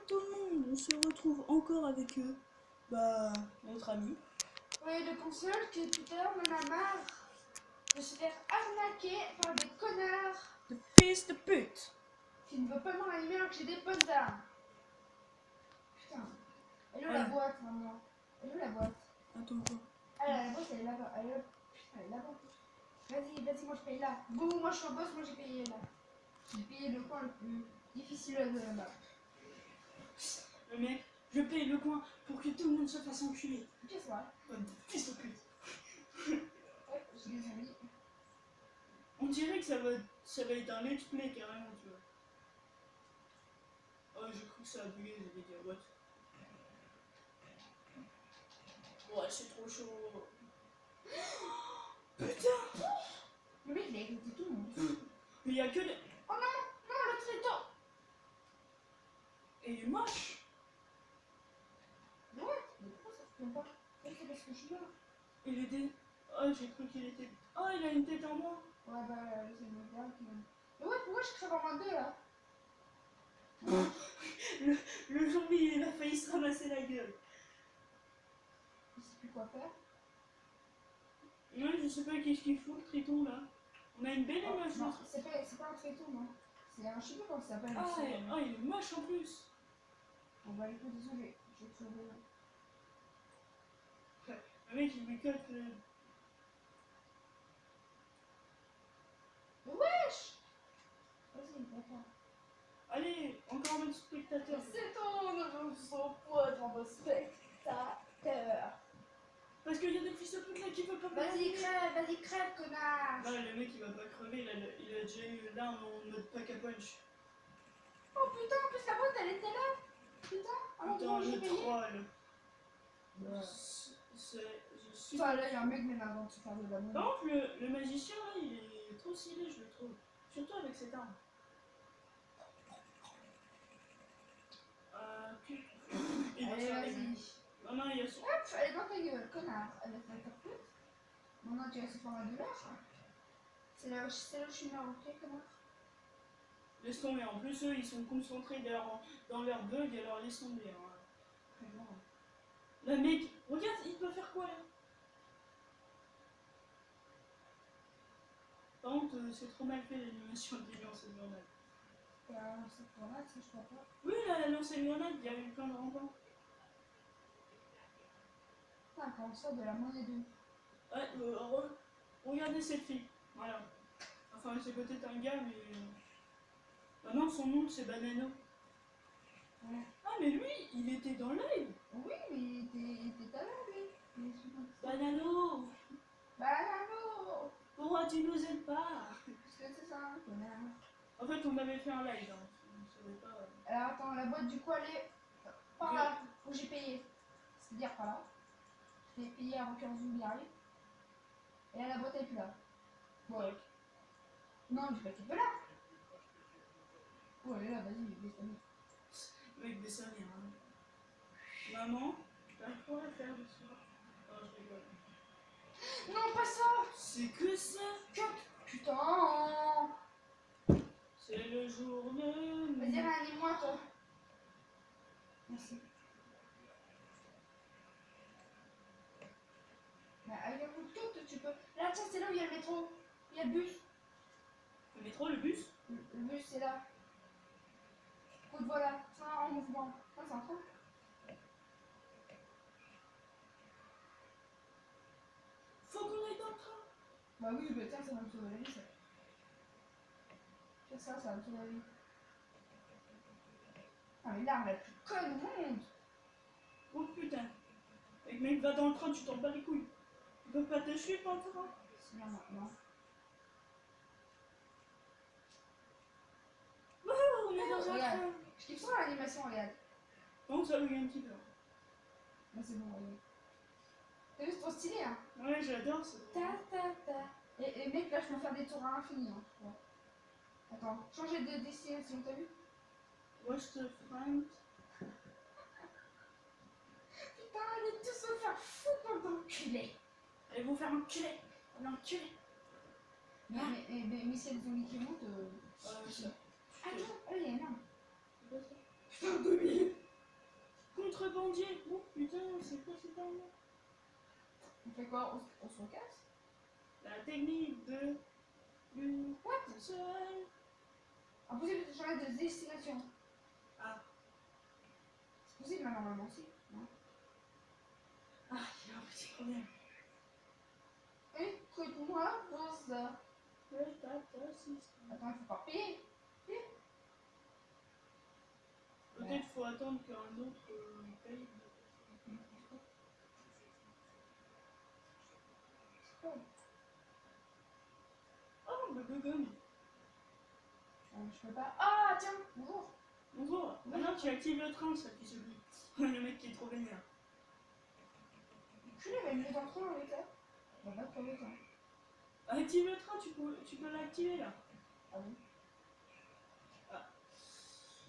tout le monde, on se retrouve encore avec notre ami. Oui, le console que tout à l'heure on en a marre de se faire arnaquer par des connards De fils de pute. qui ne veulent pas m'animer alors que j'ai des bonnes armes. Putain. Elle est où la Ouais. boîte, maman? Elle est où la boîte? Attends quoi? Ah, la boîte elle est là-bas. Elle est là. Putain, elle est là-bas. Vas-y, moi je paye là. Bon, moi je suis en boss, moi j'ai payé là. J'ai payé le coin le plus difficile de la map. Le mec, je paye le coin pour que tout le monde se fasse enculer. Qu'est-ce que c'est? Comme des fils de pute. Ouais, j'ai des amis. On dirait que ça va être un let's play carrément, tu vois. Oh, j'ai cru que ça a bugué, j'ai dit what? Ouais, c'est trop chaud. Putain! Le mec il a écouté tout le monde. Mais il y a que des... Oh non, non, le traiteur. Et il est moche. Mais ouais, mais pourquoi ça se fait pas? C'est parce que je suis là. Il était... Oh, j'ai cru qu'il était... Oh, il a une tête en moins. Ouais, bah, c'est mon gars qui m'a. Mais ouais, pourquoi je crève en moins 2 là? Le zombie, il a failli se ramasser la gueule. Je sais plus quoi faire. Ouais, je sais pas qu'est-ce qu'il faut, le triton, là. On a une belle Oh, image. non, c'est pas un traiton, non. C'est un, je sais pas comment ça s'appelle. Ah, c'est, oh, il est moche en plus. Bon, bah, écoute, désolé, je vais te sauver. Le mec, il lui cote le... Mais wesh! Vas-y, d'accord. Allez, encore un autre spectateur. C'est ton nouveau poids dans vos spectateurs. Parce qu'il y a des fils de pute là qui veulent pas... Vas-y, crève, connard! Non, le mec, il va pas crever, il a déjà eu l'arme en mode pack à punch. Oh putain, en plus la boîte elle était là! Putain, alors Putain, moi j'ai le payé. troll. Ouais. Je suis... Enfin, là, il y a un mec même avant de se faire de la monnaie. Par contre, le magicien, là, il est trop stylé, je le trouve. Surtout avec cette arme. Allez, vas-y. Non, non, il y a son... Hop, elle est dans ta gueule, connard. Elle est dans ta pute. Maintenant, tu vas se faire un douleur. C'est là où je suis mort, ok, connard? Laisse tomber. En plus, eux, ils sont concentrés dans leur bug, alors laisse tomber. Hein. Vraiment. Là, mec, regarde, il peut faire quoi, là? Par contre, c'est trop mal fait l'animation de lancer de grenade. C'est pour là, ça, je crois pas. Oui, la lancer de grenade, il y a eu plein de rencontres. Putain, quand on sort de la monnaie de. Ouais, regardez cette fille. Voilà. Enfin, c'est peut-être un gars, mais... Maintenant, son nom, c'est Banano. Ouais. Ah, mais lui, il était dans live. Oui, mais il était à l'heure, lui. Banano, Banano! pourquoi tu nous aides pas? Parce que c'est ça, connard. En fait, on avait fait un live. Hein. On savait pas... Alors attends, la boîte du coup elle est par là, où j'ai payé. C'est-à-dire par là. J'ai payé avant qu'un zombie arrive. Et là la boîte elle est plus là. Bon, Ouais. non, je vais pas là. Oh elle est là, vas-y, laisse tomber. Mec, baisse sa mère. Hein. Maman, t'as quoi à faire le soir? Non, je rigole. Non, pas ça! C'est que ça. Putain! C'est le jour de... Vas-y, réanime-moi toi. Merci. Bah, avec un coup de coude, tu peux. Là, tiens, c'est là où il y a le métro. Il y a le bus. Le métro, le bus? Le bus, c'est là. Écoute, voilà, c'est en mouvement. Ah, c'est en train. Faut qu'on aille dans le train. Bah oui, bah tiens, ça va me sauver la vie, ça. C'est ça, ça va me sauver la vie. Ah, mais l'arme la plus conne au monde! Oh putain. Mec, mec, va dans le train, tu t'en bats les couilles. Tu peux pas te suivre dans le train? C'est bien maintenant. Oh, on est dans un Regarde. train. Je kiffe trop l'animation, regarde. Donc ça bug un petit peu. Là, c'est bon, regarde. T'as vu, c'est trop stylé, hein? Ouais, j'adore ça. Et mec, là, je peux faire des tours à l'infini, hein. Ouais. Attends, changer de destination, t'as vu? Watch the front. Putain, allez tous se faire foutre dans ton enculé! Allez vous faire enculer. L'enculé. Mais s'il y a des zombies qui montent, ça. Attends, oh, il y a une arme. C'est quoi ça? Putain, 2000! bandier. Oh putain, c'est quoi cette arme? On fait quoi? On se casse? La technique de une What? seule. Impossible de changer de destination. Ah, C'est possible, hein, normalement, si. Non. ah, il y a un petit problème. Écoute-moi, Rosa. Attends, il faut pas payer. Peut-être faut attendre qu'un autre paye. Oh, le gogon. Je peux pas. Ah, tiens, bonjour. Bonjour. Maintenant tu actives le train, ça qui se dit. Le mec qui est trop vénère. Tu l'avais mis dans le train avec ça. On va pas trouver ça. Active le train, tu peux l'activer là. Ah bon? Ah.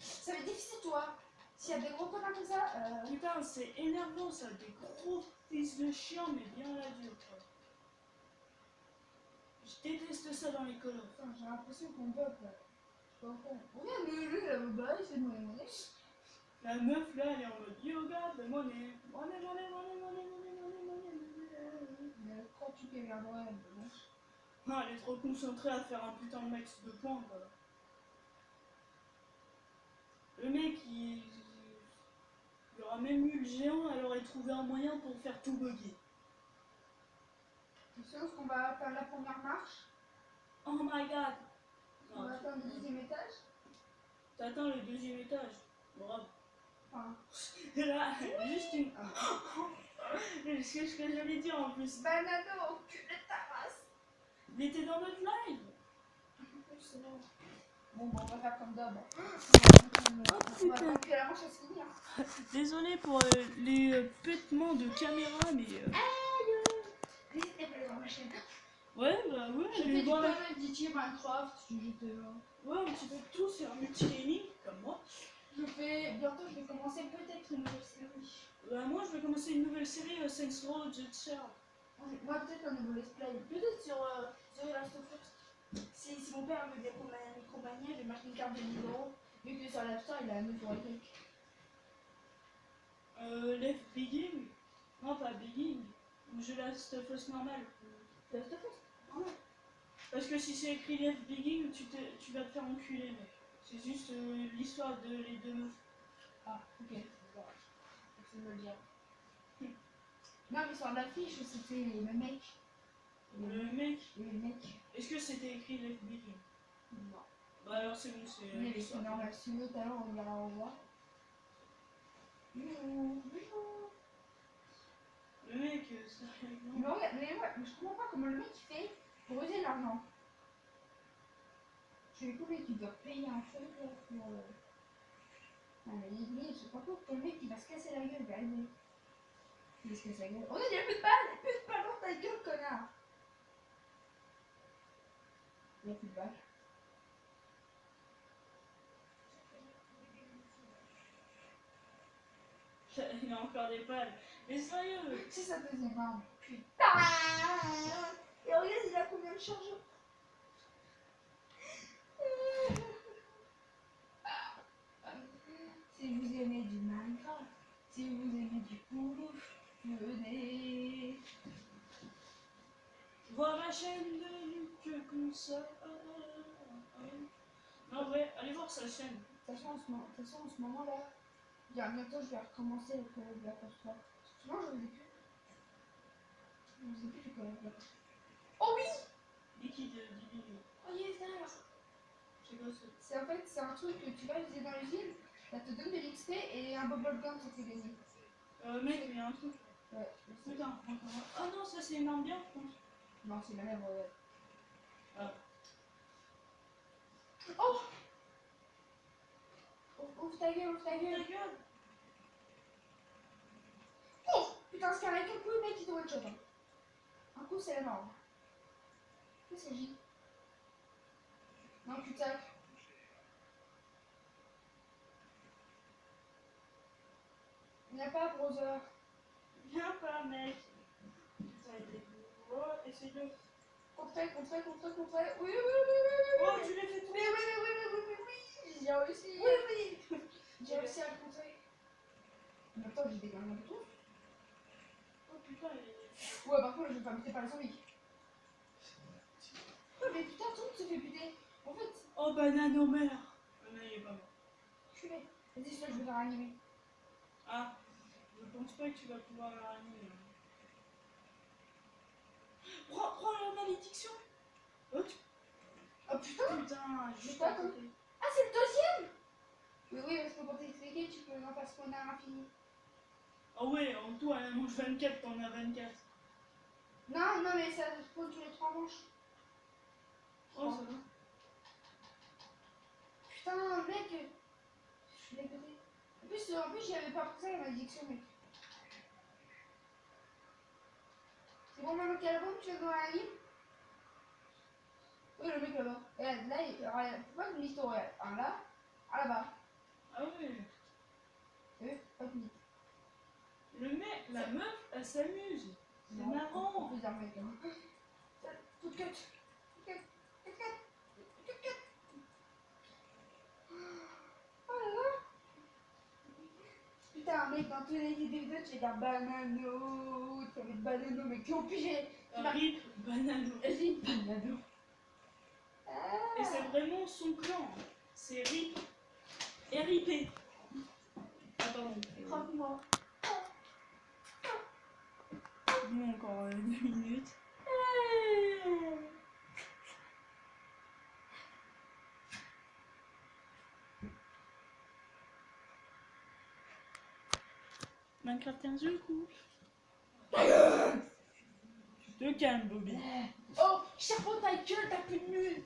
Ça va être difficile, toi. S'il y a des gros connards comme ça, Putain, c'est énervant ça, des gros fils de chien, mais bien la dure. Quoi. Je déteste ça dans les colons. putain, j'ai l'impression qu'on bug là. Je sais pas pourquoi. Regarde, lui, là-bas, il fait de monnaie. La meuf là, elle est en mode yoga, de monnaie. Monnaie. Mais quand tu fais vers Noël, bon. Ah, elle est trop concentrée à faire un putain de max de points quoi. Le mec, il aura même eu le géant, elle aurait trouvé un moyen pour faire tout bugger. Tu sais où est-ce qu'on va faire la première marche? Oh my god! On va atteindre le deuxième étage. T'atteins le deuxième étage. Bravo. Enfin, Là, juste une. C'est ce que j'allais dire en plus. Banano, cul de ta race. Il était dans notre live. Bon, bah, on va faire comme d'hab. Oh, On va pas que la manche à se finir. Désolé pour les pétements de caméra, mais. N'hésitez pas à aller voir ma chaîne. Ouais, bah ouais, Je fais allez du voir la. Call of Duty, Minecraft, j'étais là. Ouais, un petit peu de tout, c'est un multi-gaming, comme moi. Bientôt, je vais commencer peut-être une nouvelle série. Bah, moi, je vais commencer une nouvelle série, Saints Row The Child. Moi, peut-être un nouveau let's play. Peut-être sur The Last of Us. Si mon père veut bien prendre un Micromania, je vais m'acheter une carte de 10 euros. Vu que sur l'App Store, il a un 9 euros et quelques. Left Begin. Non, pas Begin. The Last of Us normal. Last of Us? Ouais. Parce que si c'est écrit Left Begin, tu vas te faire enculer, mec. C'est juste l'histoire de les deux meufs. Ah, ok. Bon, merci de me le dire. Non, mais sur l'affiche, c'était le mec. Le mec, Et le mec. est-ce que c'était écrit Left Begin? Non. Bah alors c'est bon, c'est Mais l'histoire. c'est normal, si nous, tout à l'heure, on ira au revoir. Le mec, ça Mais regarde, mais moi, je comprends pas comment le mec il fait pour user l'argent. Je lui combien tu dois payer un truc là pour. Non mais lui, je sais pas pourquoi le mec il va se casser la gueule, regardez. Il va se casser la gueule. Oh non, il y a plus de balles! Plus de balles dans ta gueule, connard! Il y a plus de balles. il a encore des balles. Mais sérieux, Si ça faisait mal. Putain! Et regarde, il a combien de chargeurs? Si vous aimez du Minecraft, si vous aimez du Poulouf, venez. voir ma chaîne de Luc comme ça. Non, ouais, allez voir sa chaîne. De toute façon, en ce moment là, bientôt je vais recommencer le Call of Black Ops 3. Souvent je vous ai plus. Je vous ai plus du Call of Black Ops. Oh oui! Liquide divine. Oh yes, alors. C'est quoi ça? C'est en fait, c'est un truc que tu vas utiliser dans l'usine, ça te donne de l'XP et un bubble gun ça te fait gagner. Mec, il y a un truc. Ouais, Putain, encore. Ah non, ça c'est une arme bien, je pense. non, c'est la même. Ah. Oh! Ouvre ta gueule, ouvre ta Ta gueule. gueule! Oh! Putain, c'est avec un coup, le mec il te one shot. Hein. Un coup, c'est la norme. Qu'est-ce qu'il s'agit? Non, putain. Il n'y a pas, brother. Viens pas, mec. Ça a été. Oh, essaye de. Contré. Oui. Oh, tu l'as fait tout. Oui. J'ai réussi. Oui. J'ai réussi à le contrer. En même temps, j'ai des gamins de tout. Oh putain, il est... Ouais, par contre, je vais pas buter par les zombies. Ouais, mais putain, tout le monde se fait buter. En fait, Oh, banano mère. Ah non, il est pas mort. je suis bête. Vas-y, ça, je vais le réanimer. Ah, je pense pas que tu vas pouvoir le ranimer. Prends la malédiction. Oh, Oh putain! putain, juste pas à côté. Ah, c'est le deuxième! Oui, oui, parce que pour t'expliquer, tu peux en faire spawner à l'infini. Ah ouais, en tout, elle mange 24, t'en as 24. Non, non, mais ça spawn tous les 3 manches. Oh, ça va. Putain, mec, je suis dégoûté. En plus, j'y avais pas pensé à la malédiction, mec. C'est bon, maintenant qu'il y a la bombe, tu vas dans la ligne? Oui, le mec là-bas. Regarde, là, regarde, c'est pas une liste regarde. Un là, un là-bas. Ah ouais. Tu vois, pas de mythe. Le mec, la meuf, elle s'amuse. C'est Non, marrant. plus d'un mec, hein. Tout de cut. Tout de cut. Tout de cut. Tout de cut. Oh là là. Putain, mec, dans tous les vidéos, tu regardes Banano, tu vas mettre Banano, mais qui ont pigé. Rip Banano. Rip Banano. Et c'est vraiment son clan. C'est Rip et Ripé. Ah pardon. Croque-moi. Bon, encore 2 minutes. Minecraft 15 le coup. Tu te calmes, Bobby. Oh, chapeau ta gueule, t'as plus de mule.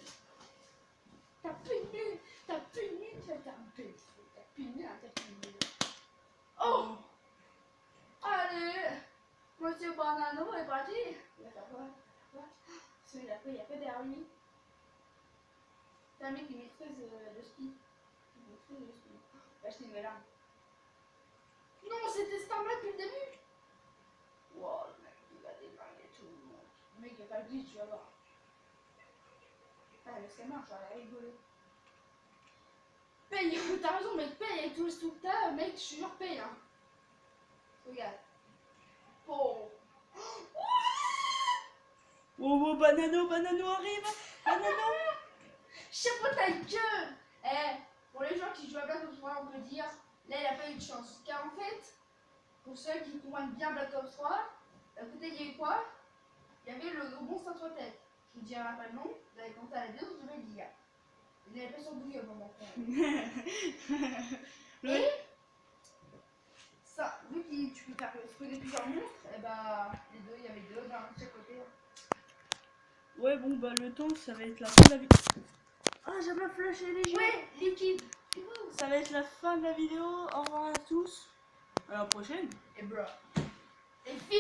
T'as plus de mule. T'as plus de mule. T'as plus de mule, t'as plus de mule. Oh, allez. Monsieur Banano est parti. Il va faire quoi? Celui-là, il y a pas derrière lui. C'est un mec qui maîtrise le speed. Il maîtrise le speed. Il va acheter une nouvelle arme. Non, c'était cette arme-là depuis le début. Wow, le mec, il va démarrer tout le monde. Le mec, il a pas le glitch, tu vas voir. Ah, mais c'est marche, j'aurais rigolé. Paye, t'as raison, mec, paye avec tout le tas, mec, je suis sûr, paye, hein. Regarde. Oh. Oh, oh, Banano arrive. Banano. Chapeau ta gueule. Eh, pour les gens qui jouent à Black Ops 3, on peut dire, là, il a pas eu de chance. Car en fait, pour ceux qui comprennent bien Black Ops 3, à côté, il y a eu quoi? Il y avait le gros monstre à 3 têtes. Je vous dirai pas le nom, vous allez compter à la vidéo, vous allez le dire. Il n'avait pas sur Google au moment. Et ça, vu que tu peux faire spawner plusieurs monstres, et bah, les deux, il y avait deux d'un de chaque côté. Ouais, bon, bah le temps, ça va être la fin de la vidéo. Ah, j'ai pas flashé les jeux. Ouais, liquide. Ça va être la fin de la vidéo. Au revoir à tous. À la prochaine. Et bro. Et film.